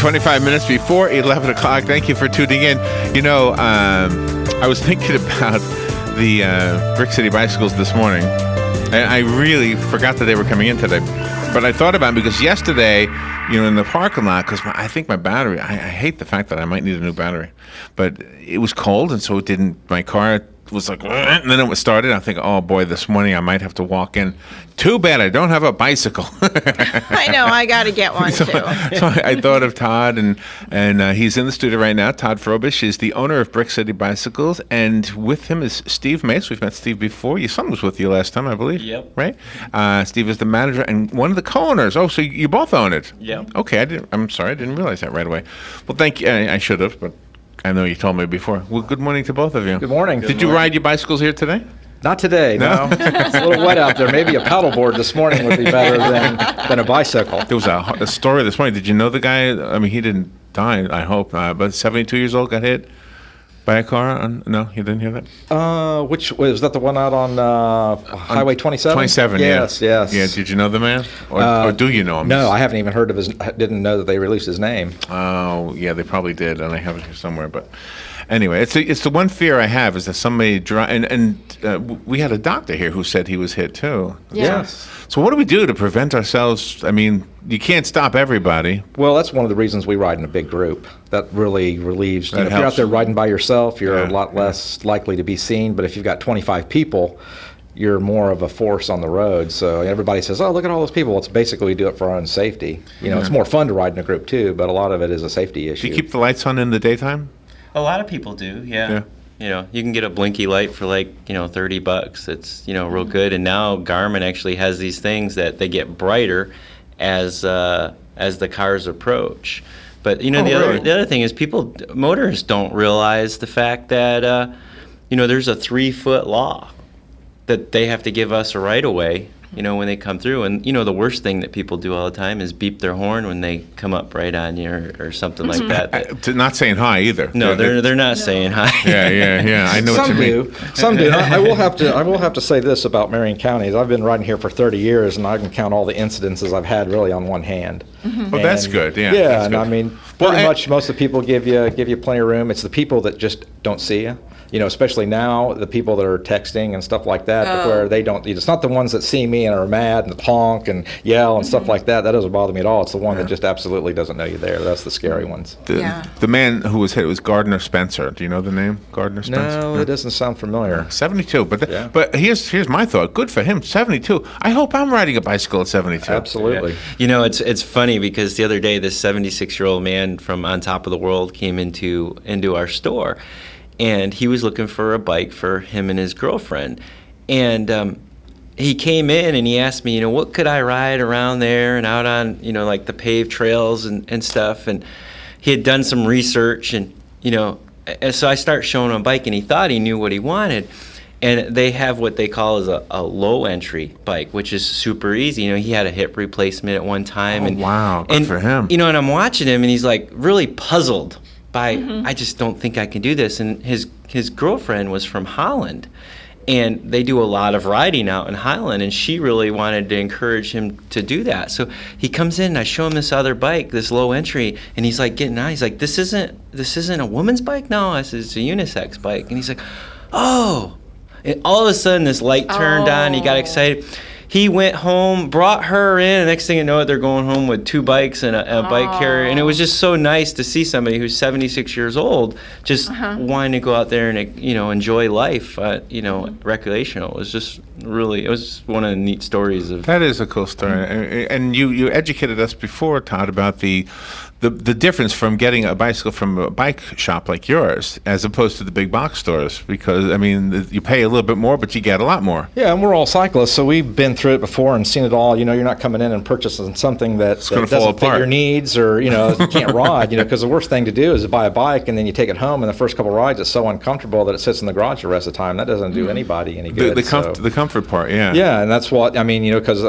25 minutes before 11 o'clock. Thank you for tuning in. You know, I was thinking about the Brick City bicycles this morning, and I really forgot that they were coming in today. But I thought about it because yesterday, you know, in the parking lot, because I think my battery, I hate the fact that I might need a new battery, but it was cold, and so it didn't, my car was like, and then it was started. I think, oh boy, this morning I might have to walk in. Too bad I don't have a bicycle. I know, I got to get one too. So I thought of Todd, and he's in the studio right now. Todd Frobish is the owner of Brick City Bicycles, and with him is Steve Mace. We've met Steve before. Your son was with you last time, I believe. Yep. Right? Steve is the manager and one of the co-owners. Oh, so you both own it? Yep. Okay, I'm sorry, I didn't realize that right away. Well, thank you. I should have, but I know you told me before. Well, good morning to both of you. Good morning. Did you ride your bicycles here today? Not today, no. It's a little wet out there. Maybe a paddleboard this morning would be better than a bicycle. There was a story this morning. Did you know the guy? I mean, he didn't die, I hope, but 72 years old got hit by a car? No, you didn't hear that? Which was that the one out on Highway 27? 27, yes, yeah. yes. Yeah, did you know the man? Or do you know him? No, I haven't even heard of his, didn't know that they released his name. Oh, yeah, they probably did, and I have it here somewhere, but anyway, it's the one fear I have is that somebody and we had a doctor here who said he was hit too. Yes. So what do we do to prevent ourselves? I mean, you can't stop everybody. Well, that's one of the reasons we ride in a big group. That really relieves. If you're out there riding by yourself, you're a lot less likely to be seen. But if you've got 25 people, you're more of a force on the road. So everybody says, "Oh, look at all those people." Well, it's basically we do it for our own safety. You know, it's more fun to ride in a group too, but a lot of it is a safety issue. Do you keep the lights on in the daytime? A lot of people do, yeah. You know, you can get a blinky light for like, $30. It's, real good. And now Garmin actually has these things that they get brighter as the cars approach. But, the other thing is motorists don't realize the fact that, there's a 3-foot law that they have to give us a right-of-way, when they come through. And, the worst thing that people do all the time is beep their horn when they come up right on you or something like that. Not saying hi either. No, they're not saying hi. Yeah. I know what you mean. Some do. I will have to say this about Marion County. I've been riding here for 30 years, and I can count all the incidences I've had really on one hand. Mm-hmm. Well, that's good. Yeah. Yeah, that's and good. I mean, pretty much most of the people give you plenty of room. It's the people that just don't see you. Especially now, the people that are texting and stuff like that, where they don't, it's not the ones that see me and are mad and honk and yell and stuff like that. That doesn't bother me at all. It's the one that just absolutely doesn't know you're there. That's the scary ones. The man who was hit was Gardner Spencer. Do you know the name, Gardner Spencer? No, it doesn't sound familiar. 72, but here's my thought. Good for him, 72. I hope I'm riding a bicycle at 72. Absolutely. Yeah. It's funny because the other day this 76-year-old man from On Top of the World came into our store. And he was looking for a bike for him and his girlfriend. And he came in and he asked me, what could I ride around there and out on, like the paved trails and stuff. And he had done some research and so I start showing him a bike and he thought he knew what he wanted. And they have what they call as a low entry bike, which is super easy. He had a hip replacement at one time. Oh, wow, good for him. And I'm watching him and he's like really puzzled. I just don't think I can do this. And his girlfriend was from Holland, and they do a lot of riding out in Holland, and she really wanted to encourage him to do that. So he comes in, and I show him this other bike, this low entry, and he's like getting out. He's like, this isn't a woman's bike? No, I said, it's a unisex bike. And he's like, oh. And all of a sudden, this light turned on. He got excited. He went home, brought her in, and next thing you know, they're going home with 2 bikes and a bike carrier. And it was just so nice to see somebody who's 76 years old just wanting to go out there and, enjoy life, recreational. It was just really, it was one of the neat stories. That is a cool story. And you educated us before, Todd, about the difference from getting a bicycle from a bike shop like yours as opposed to the big box stores, because you pay a little bit more but you get a lot more. Yeah, and we're all cyclists, so we've been through it before and seen it all. You're not coming in and purchasing something that doesn't fit your needs or you can't ride, because the worst thing to do is to buy a bike and then you take it home and the first couple of rides it's so uncomfortable that it sits in the garage the rest of the time. That doesn't do anybody any good. The comfort part, yeah. Yeah, and that's what because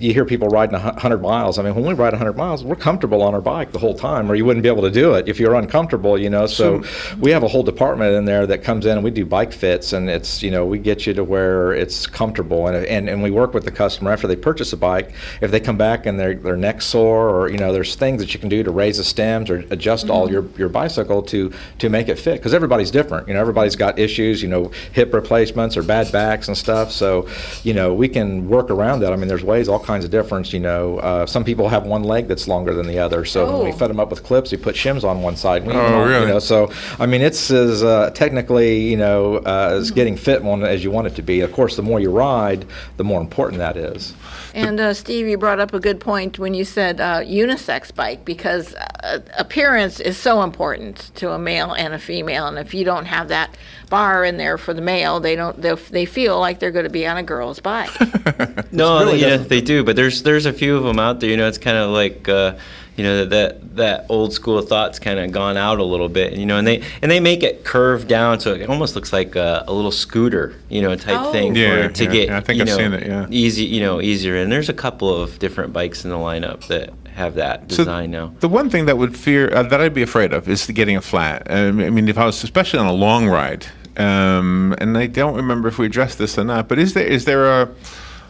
you hear people riding 100 miles. When we ride 100 miles, we're comfortable on our bike. the whole time, or you wouldn't be able to do it if you're uncomfortable, So we have a whole department in there that comes in and we do bike fits, and it's, we get you to where it's comfortable, and we work with the customer after they purchase a bike. If they come back and their neck's sore, or, there's things that you can do to raise the stems or adjust all your bicycle to make it fit, because everybody's different. Everybody's got issues, hip replacements or bad backs and stuff. So, we can work around that. I mean, there's ways, all kinds of difference. Some people have one leg that's longer than the other. So when we fit them up with clips, we put shims on one side. Really? So, I mean, it's as technically, as getting fit one as you want it to be. Of course, the more you ride, the more important that is. And Steve, you brought up a good point when you said unisex bike, because appearance is so important to a male and a female. And if you don't have that bar in there for the male, they feel like they're going to be on a girl's bike. No, really they do. But there's a few of them out there. It's kind of like that old school thought's kind of gone out a little bit. And they make it curved down so it almost looks like a little scooter, type thing to get I think I've seen it. Easy, easier. And there's a couple of different bikes in the lineup that have that design now. The one thing that that I'd be afraid of is getting a flat. I mean, if I was especially on a long ride, and I don't remember if we addressed this or not, but is there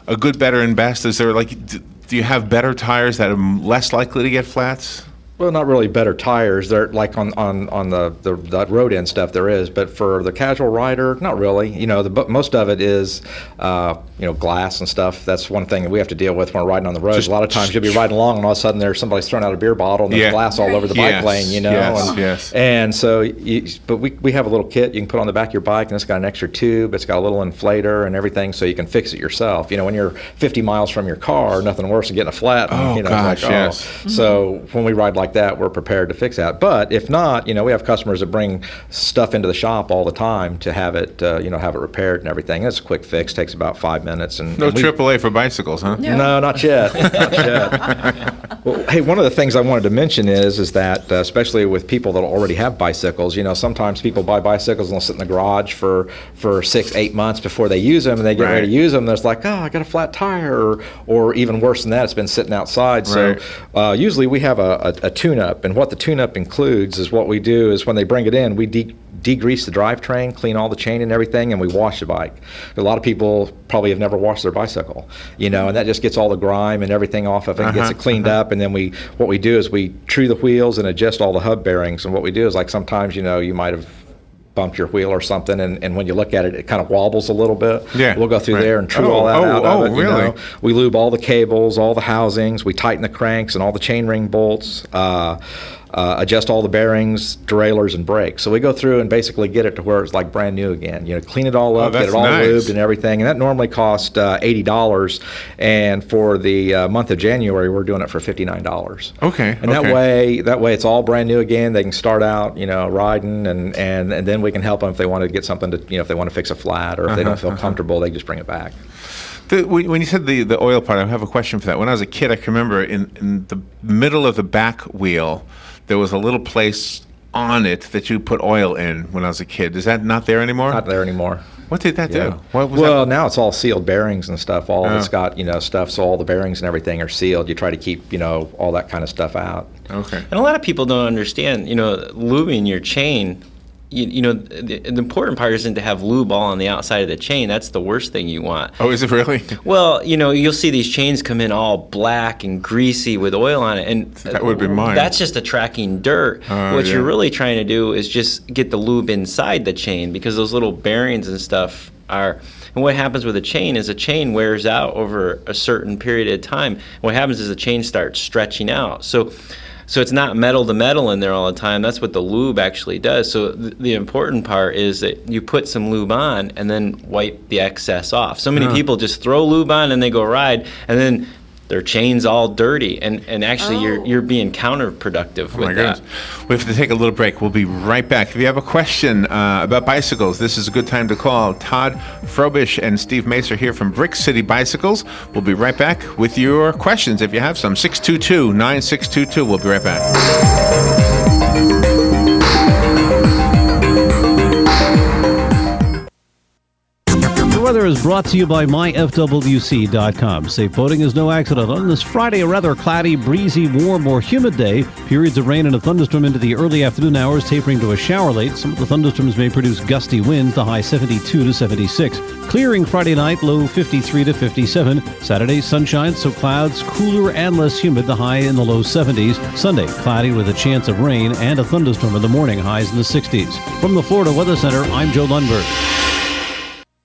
a good, better, and best? Is there do you have better tires that are less likely to get flats? Well, not really better tires. They're like on the road end stuff there is, but for the casual rider, not really. Most of it is glass and stuff. That's one thing that we have to deal with when we're riding on the road. A lot of times you'll be riding along and all of a sudden somebody's throwing out a beer bottle and there's glass all over the bike lane. Yes. And so, but we have a little kit you can put on the back of your bike, and it's got an extra tube. It's got a little inflator and everything, so you can fix it yourself. When you're 50 miles from your car, nothing worse than getting a flat. Yes. So when we ride like that, we're prepared to fix that. But if not, we have customers that bring stuff into the shop all the time to have it, have it repaired and everything. It's a quick fix, takes about 5 minutes. And AAA for bicycles, huh? No, not yet. Not yet. Well, hey, one of the things I wanted to mention is that, especially with people that already have bicycles, sometimes people buy bicycles and they'll sit in the garage for 6-8 months before they use them, and they get ready to use them. There's like, I got a flat tire, or even worse than that, it's been sitting outside. So usually we have a tune-up, and what the tune-up includes is what we do is when they bring it in, we degrease the drivetrain, clean all the chain and everything, and we wash the bike. A lot of people probably have never washed their bicycle, and that just gets all the grime and everything off of it, and gets it cleaned up, and then what we do is we true the wheels and adjust all the hub bearings. And what we do is, like, sometimes you might have bumped your wheel or something, and when you look at it, it kind of wobbles a little bit. We'll go through there and true all that out of it. Really? We lube all the cables, all the housings, we tighten the cranks and all the chain ring bolts, adjust all the bearings, derailleurs, and brakes. So we go through and basically get it to where it's like brand new again. Clean it all up, get it all lubed and everything. And that normally costs $80. And for the month of January, we're doing it for $59. Okay. And that way it's all brand new again. They can start out, riding, and then we can help them if they want to get something to, if they want to fix a flat, or if they don't feel comfortable, they just bring it back. When you said the oil part, I have a question for that. When I was a kid, I can remember in the middle of the back wheel, there was a little place on it that you put oil in when I was a kid. Is that not there anymore? Not there anymore. What did that do? Now it's all sealed bearings and stuff. It's got, stuff, so all the bearings and everything are sealed. You try to keep, all that kind of stuff out. Okay. And a lot of people don't understand, lubing your chain. The important part isn't to have lube all on the outside of the chain. That's the worst thing you want. Oh, is it really? Well, you'll see these chains come in all black and greasy with oil on it, and that would be mine. That's just attracting dirt. What you're really trying to do is just get the lube inside the chain, because those little bearings and stuff are. And what happens with a chain is a chain wears out over a certain period of time. What happens is the chain starts stretching out. So it's not metal to metal in there all the time. That's what the lube actually does. So the important part is that you put some lube on and then wipe the excess off. So many people just throw lube on and they go ride, and then their chain's all dirty, and actually you're being counterproductive with that. We have to take a little break. We'll be right back. If you have a question about bicycles, this is a good time to call. Todd Frobish and Steve Mace are here from Brick City Bicycles. We'll be right back with your questions if you have some. 622-9622. We'll be right back. Whether weather is brought to you by myfwc.com. Safe boating is no accident. On this Friday, a rather cloudy, breezy, warm, or humid day. Periods of rain and a thunderstorm into the early afternoon hours, tapering to a shower late. Some of the thunderstorms may produce gusty winds, the high 72 to 76. Clearing Friday night, low 53 to 57. Saturday, sunshine, so clouds, cooler and less humid, the high in the low 70s. Sunday, cloudy with a chance of rain and a thunderstorm in the morning, highs in the 60s. From the Florida Weather Center, I'm Joe Lundberg.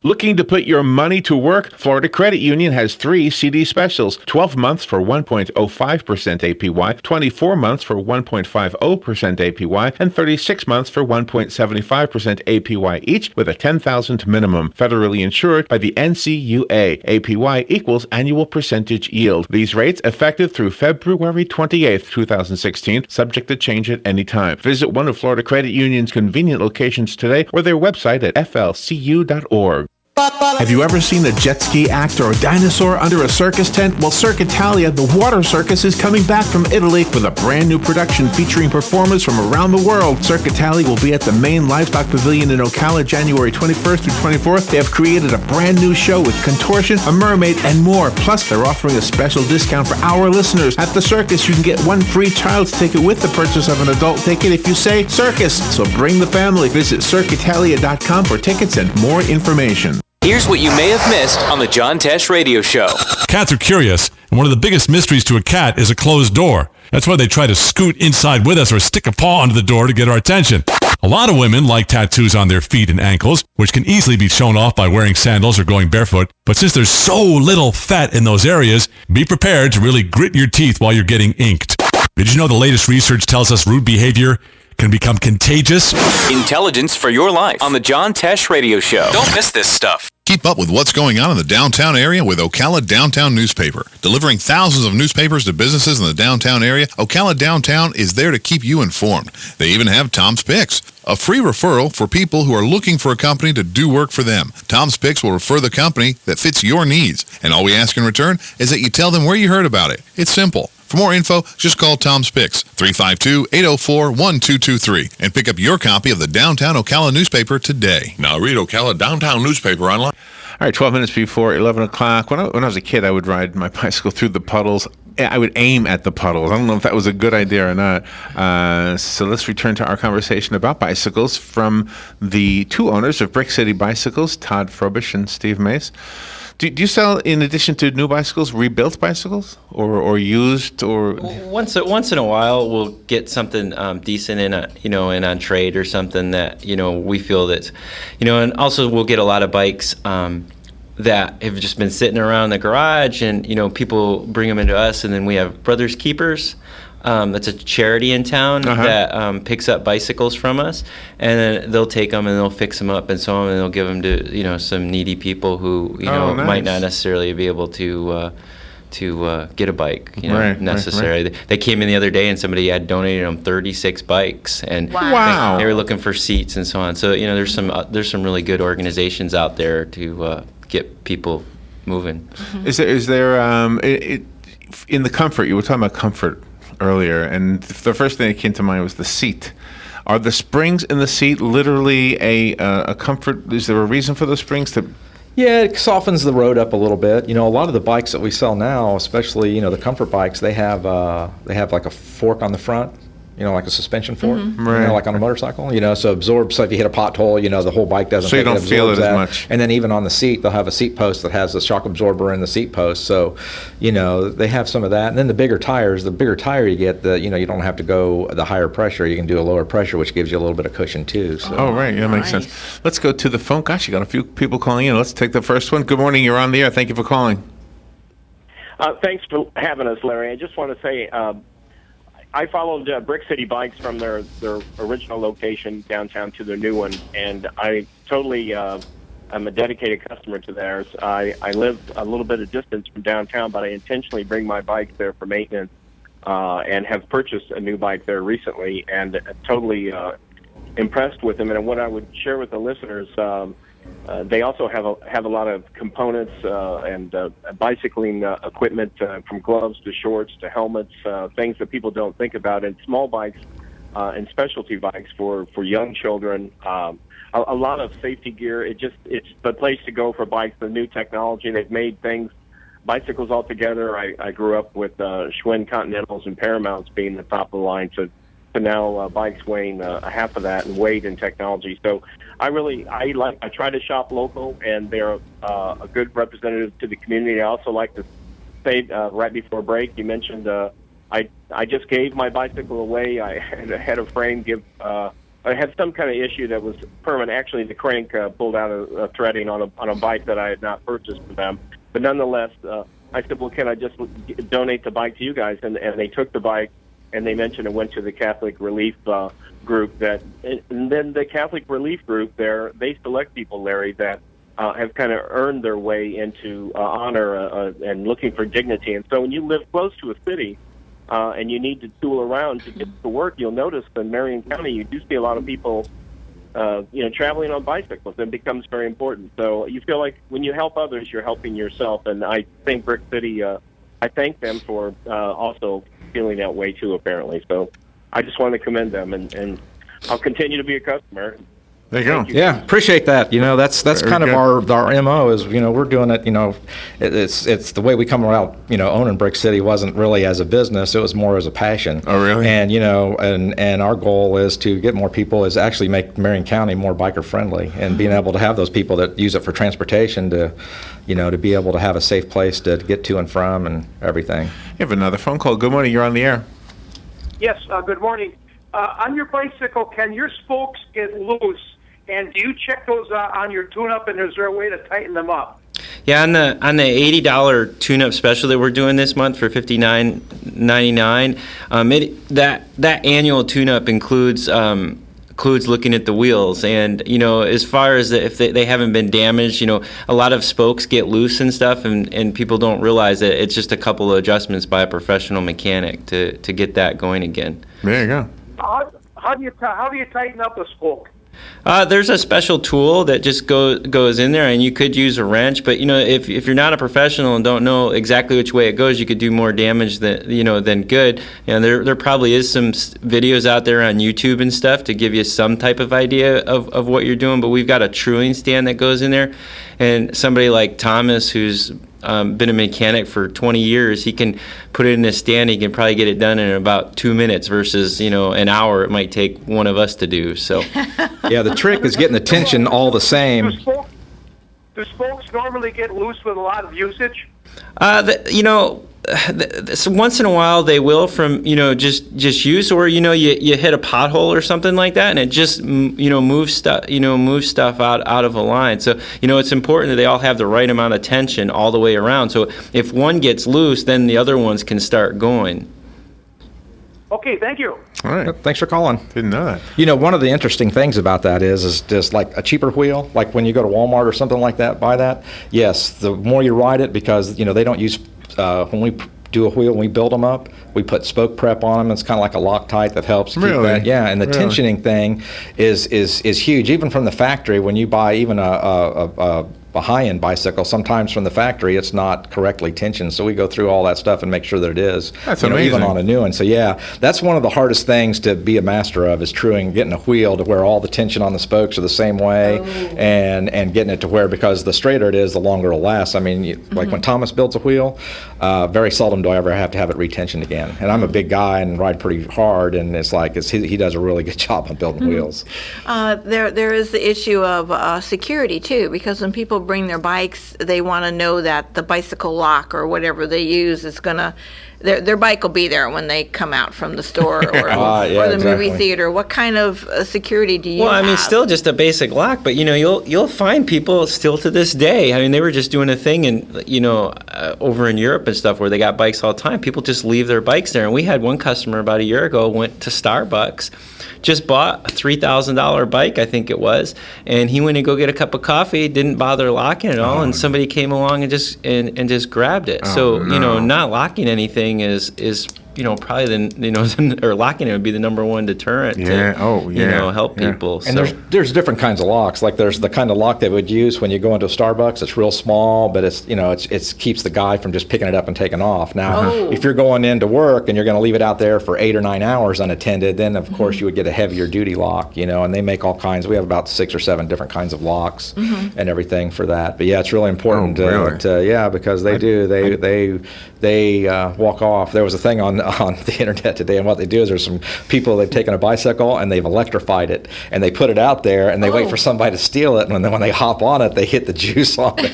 Looking to put your money to work? Florida Credit Union has 3 CD specials. 12 months for 1.05% APY, 24 months for 1.50% APY, and 36 months for 1.75% APY each with a $10,000 minimum. Federally insured by the NCUA. APY equals annual percentage yield. These rates effective through February 28th, 2016, subject to change at any time. Visit one of Florida Credit Union's convenient locations today or their website at flcu.org. Have you ever seen a jet ski act or a dinosaur under a circus tent? Well, Cirque Italia, the water circus, is coming back from Italy with a brand new production featuring performers from around the world. Cirque Italia will be at the main livestock pavilion in Ocala January 21st through 24th. They have created a brand new show with contortion, a mermaid, and more. Plus, they're offering a special discount for our listeners. At the circus, you can get 1 free child's ticket with the purchase of an adult ticket if you say circus. So bring the family. Visit CirqueItalia.com for tickets and more information. Here's what you may have missed on the John Tesh Radio Show. Cats are curious, and one of the biggest mysteries to a cat is a closed door. That's why they try to scoot inside with us or stick a paw under the door to get our attention. A lot of women like tattoos on their feet and ankles, which can easily be shown off by wearing sandals or going barefoot. But since there's so little fat in those areas, be prepared to really grit your teeth while you're getting inked. Did you know the latest research tells us rude behavior can become contagious? Intelligence for your life on the John Tesh Radio Show. Don't miss this stuff. Keep up with what's going on in the downtown area with Ocala Downtown Newspaper. Delivering thousands of newspapers to businesses in the downtown area, Ocala Downtown is there to keep you informed. They even have Tom's Picks, a free referral for people who are looking for a company to do work for them. Tom's Picks will refer the company that fits your needs, and all we ask in return is that you tell them where you heard about it. It's simple. For more info, just call Tom's Picks, 352-804-1223, and pick up your copy of the Downtown Ocala newspaper today. Now read Ocala Downtown newspaper online. All right, 12 minutes before 11 o'clock. When I was a kid, I would ride my bicycle through the puddles. I would aim at the puddles. I don't know if that was a good idea or not. So let's return to our conversation about bicycles from the 2 owners of Brick City Bicycles, Todd Frobish and Steve Mace. Do you sell, in addition to new bicycles, rebuilt bicycles or used or? Once in a while, we'll get something decent in on trade or something that we feel that's, and also we'll get a lot of bikes that have just been sitting around the garage, and people bring them into us, and then we have Brothers Keepers. That's a charity in town that picks up bicycles from us, and then they'll take them and they'll fix them up and so on, and they'll give them to some needy people who nice. might not necessarily be able to get a bike necessarily. Right. They came in the other day and somebody had donated them 36 bikes, and wow. They were looking for seats and so on. So there's some really good organizations out there to get people moving. Mm-hmm. Is there in the comfort, you were talking about comfort earlier, and the first thing that came to mind was the seat. Are the springs in the seat literally a comfort? Is there a reason for those springs to? Yeah, it softens the road up a little bit. A lot of the bikes that we sell now, especially the comfort bikes, they have like a fork on the front. Like a suspension fork, Right. Like on a motorcycle, so absorbs. So if you hit a pothole, the whole bike doesn't. So you don't feel it as much. And then even on the seat, they'll have a seat post that has a shock absorber in the seat post. So, they have some of that. And then the bigger tires, the bigger tire you get, you don't have to go the higher pressure. You can do a lower pressure, which gives you a little bit of cushion too. So. Oh, right. Yeah, makes sense. Let's go to the phone. Gosh, you got a few people calling in. Let's take the first one. Good morning. You're on the air. Thank you for calling. Thanks for having us, Larry. I just want to say, I followed Brick City Bikes from their original location downtown to their new one, and I totally am a dedicated customer to theirs. I live a little bit of distance from downtown, but I intentionally bring my bike there for maintenance and have purchased a new bike there recently, and totally impressed with them. And what I would share with the listeners, they also have a lot of components and bicycling equipment, from gloves to shorts to helmets, things that people don't think about. And small bikes and specialty bikes for young children. A lot of safety gear. It's the place to go for bikes. The new technology. They've made bicycles altogether. I grew up with Schwinn Continentals and Paramounts being the top of the line. So now bikes weighing half of that in weight and technology. So I try to shop local, and they're a good representative to the community. I also like to say right before break, you mentioned I just gave my bicycle away. I had a frame give. I had some kind of issue that was permanent. Actually, the crank pulled out a threading on a bike that I had not purchased for them. But nonetheless, I said, well, can I just donate the bike to you guys? And they took the bike, and they mentioned it went to the Catholic Relief group. And then the Catholic Relief group they select people, Larry, that have kind of earned their way into honor and looking for dignity. And so when you live close to a city, and you need to tool around to get to work, you'll notice in Marion County you do see a lot of people, traveling on bicycles. It becomes very important. So you feel like when you help others, you're helping yourself. And I think Brick City, I thank them for also feeling that way too, apparently. So I just want to commend them, and I'll continue to be a customer. There you go. Yeah, appreciate that. That's kind of our MO is, we're doing it, it's the way we come around, owning Brick City wasn't really as a business, it was more as a passion. Oh, really? And, and our goal is to get more people, is actually make Marion County more biker friendly, and being able to have those people that use it for transportation to, to be able to have a safe place to get to and from and everything. You have another phone call. Good morning. You're on the air. Yes, good morning. On your bicycle, can your spokes get loose? And do you check those on your tune-up, and is there a way to tighten them up? Yeah, on the $80 tune-up special that we're doing this month for $59.99, that annual tune-up includes looking at the wheels, and as far as if they haven't been damaged, a lot of spokes get loose and stuff, and people don't realize that it's just a couple of adjustments by a professional mechanic to get that going again. There you go. How do you tighten up a spoke? There's a special tool that just goes in there, and you could use a wrench. But if you're not a professional and don't know exactly which way it goes, you could do more damage than good. There probably is some videos out there on YouTube and stuff to give you some type of idea of what you're doing. But we've got a truing stand that goes in there, and somebody like Thomas, who's been a mechanic for 20 years, he can put it in a stand. He can probably get it done in about 2 minutes versus an hour it might take one of us to do. So yeah, the trick is getting the tension all the same. Do spokes normally get loose with a lot of usage? So once in a while they will from just use, or you hit a pothole or something like that, and it just moves stuff out of a line. So it's important that they all have the right amount of tension all the way around. So if one gets loose, then the other ones can start going. Okay, thank you. All right. Thanks for calling. Didn't know that. One of the interesting things about that is just like a cheaper wheel, like when you go to Walmart or something like that, buy that. Yes, the more you ride it, because they don't use when we do a wheel, when we build them up, we put spoke prep on them. It's kind of like a Loctite that helps keep that. Yeah, and the tensioning thing is huge. Even from the factory, when you buy even a high-end bicycle, sometimes from the factory it's not correctly tensioned, so we go through all that stuff and make sure that it is. That's amazing. Even on a new one. So yeah, that's one of the hardest things to be a master of, is truing, getting a wheel to where all the tension on the spokes are the same way, and getting it to where, because the straighter it is, the longer it'll last. I mean, like when Thomas builds a wheel, very seldom do I ever have to have it retensioned again. And I'm a big guy and ride pretty hard, and it's like he does a really good job on building wheels. There is the issue of security too, because when people bring their bikes, they want to know that the bicycle lock or whatever they use is gonna, their bike will be there when they come out from the store or the movie theater. What kind of security do you have? Well, I mean, still just a basic lock, but you'll find people still to this day. I mean, they were just doing a thing over in Europe and stuff where they got bikes all the time. People just leave their bikes there, and we had one customer about a year ago went to Starbucks, just bought a $3,000 bike, I think it was, and he went to go get a cup of coffee, didn't bother locking it all, and somebody came along and just grabbed it. Not locking anything is probably or locking it would be the number one deterrent Yeah. to, help Yeah. people. And there's different kinds of locks. Like there's the kind of lock they would use when you go into a Starbucks. It's real small, but it keeps the guy from just picking it up and taking off. Now, if you're going into work and you're going to leave it out there for 8 or 9 hours unattended, then of course you would get a heavier duty lock. And they make all kinds. We have about 6 or 7 different kinds of locks and everything for that. But yeah, it's really important because they walk off. There was a thing on the internet today, and what they do is there's some people, they've taken a bicycle and they've electrified it, and they put it out there and they wait for somebody to steal it, and then when they hop on it, they hit the juice on it.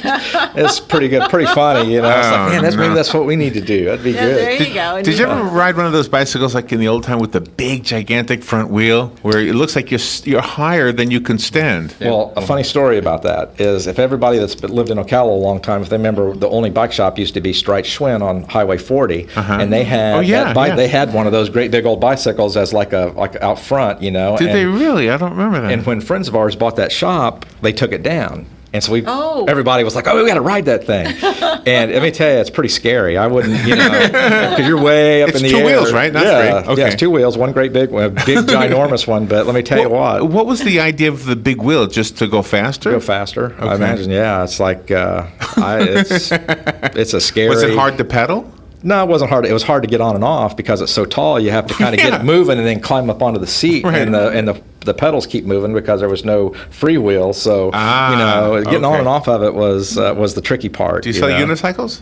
It's pretty good, pretty funny, It's like, man, maybe that's what we need to do. That'd be good. There you go. Did you ever ride one of those bicycles like in the old time with the big, gigantic front wheel, where it looks like you're higher than you can stand? Well, a funny story about that is if everybody that's lived in Ocala a long time, if they remember, the only bike shop used to be Strike Schwinn on Highway 40, and they had they had one of those great big old bicycles as like out front, Did they really? I don't remember that. And when friends of ours bought that shop, they took it down. And so everybody was like, we got to ride that thing. And let me tell you, it's pretty scary. I wouldn't, because you're way up in the air. It's 2 wheels, right? Not 3. Okay. Yeah, it's 2 wheels, one great big one, a big ginormous one. But let me tell you what. What was the idea of the big wheel? Just to go faster? Go faster. Okay. I imagine, yeah. It's like, it's a scary. Was it hard to pedal? No, it wasn't hard. It was hard to get on and off because it's so tall. You have to kind of get it moving and then climb up onto the seat, and the pedals keep moving because there was no freewheel. So getting on and off of it was the tricky part. Do you sell unicycles?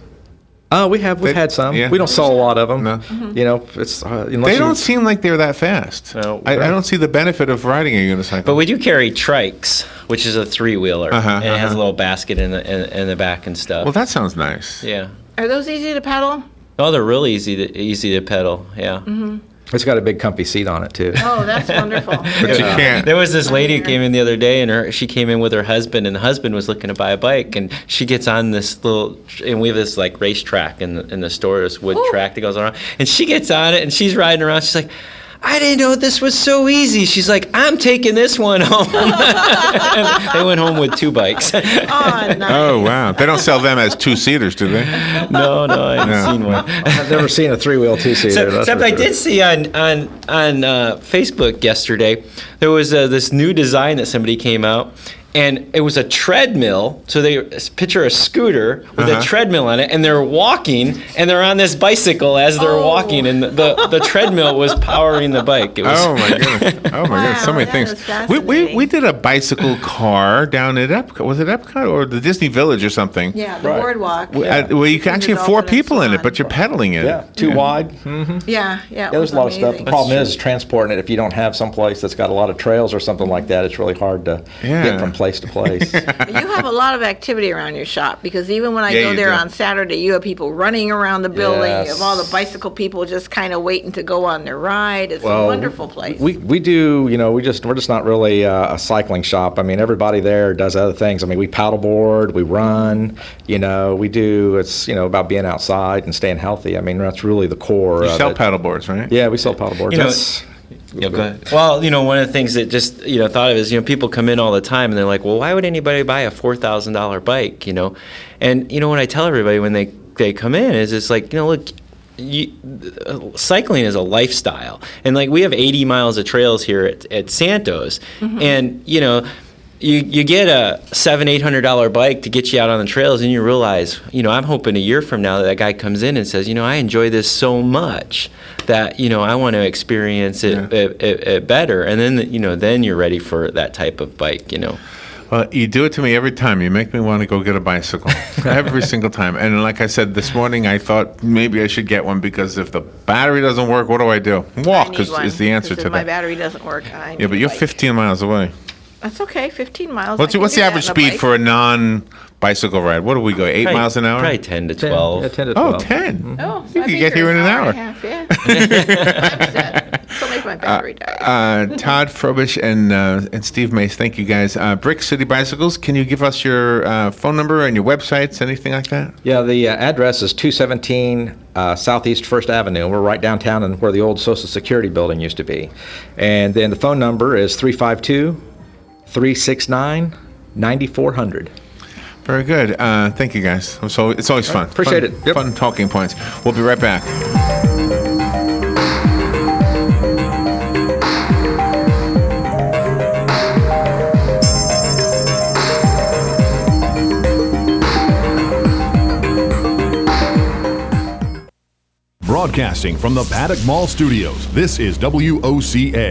We've had some. Yeah. We don't sell a lot of them. No. It's they don't seem like they're that fast. No, I don't see the benefit of riding a unicycle. But we do carry Trikes, which is a 3-wheeler, and it has a little basket in the back and stuff. Well, that sounds nice. Yeah. Are those easy to pedal? Oh, they're really easy to pedal. Yeah. It's got a big comfy seat on it too. Oh, that's wonderful. But you can't. There was this lady who came in the other day, and she came in with her husband, and the husband was looking to buy a bike, and she gets on this little, and we have this like racetrack in the store, this wood track that goes around, and she gets on it, and she's riding around. She's like, I didn't know this was so easy. She's like, I'm taking this one home. They went home with 2 bikes. Nice. Oh, wow. They don't sell them as 2-seaters, do they? No, I haven't seen one. I've never seen a 3-wheel 2-seater. Except I did see on Facebook yesterday, there was this new design that somebody came out. And it was a treadmill, so they picture a scooter with a treadmill on it, and they're walking, and they're on this bicycle as they're walking, and the treadmill was powering the bike. It was oh my goodness, so many things. We did a bicycle car down at Epcot. Was it Epcot or the Disney Village or something? Yeah, the boardwalk. Where you can actually have 4 people in it, but you're pedaling it. Yeah, 2 wide. Mm-hmm. Yeah. There's a lot of stuff. The problem is transporting it. If you don't have some place that's got a lot of trails or something like that, it's really hard to get from place to place. You have a lot of activity around your shop, because even when I go there on Saturday, you have people running around the building. You have all the bicycle people just kind of waiting to go on their ride. It's a wonderful place. We do, we're just not really a cycling shop. I mean, everybody there does other things. I mean, we paddleboard, we run, we do, it's, about being outside and staying healthy. I mean, that's really the core. You sell paddleboards, right? Yeah, we sell paddleboards. Yeah, go ahead. Well, one of the things that just, thought of is, people come in all the time and they're like, well, why would anybody buy a $4,000 bike, And, what I tell everybody when they come in is it's like, look, cycling is a lifestyle. And, we have 80 miles of trails here at Santos. And, you get a $700-800 bike to get you out on the trails, and you realize, I'm hoping a year from now that guy comes in and says, I enjoy this so much that, I want to experience it better. And then, then you're ready for that type of bike, Well, you do it to me every time. You make me want to go get a bicycle every single time. And like I said this morning, I thought maybe I should get one, because if the battery doesn't work, what do? Walk is the answer to that. If my battery doesn't work, I need but you're 15 miles away. That's okay, 15 miles. What's the average speed for a non-bicycle ride? What do we go, 8 miles an hour? Probably 10 to 12. 10 to 12. Oh, 10. Oh, you can get here in an hour. Still make my battery die. Todd Frobish and Steve Mace, thank you guys. Brick City Bicycles, can you give us your phone number and your websites, anything like that? Yeah, the address is 217 Southeast 1st Avenue. We're right downtown and where the old Social Security building used to be. And then the phone number is 352-369-9400. Very good. Thank you, guys. So it's always fun. Appreciate it. Yep. Fun talking points. We'll be right back. Broadcasting from the Paddock Mall Studios, this is WOCA.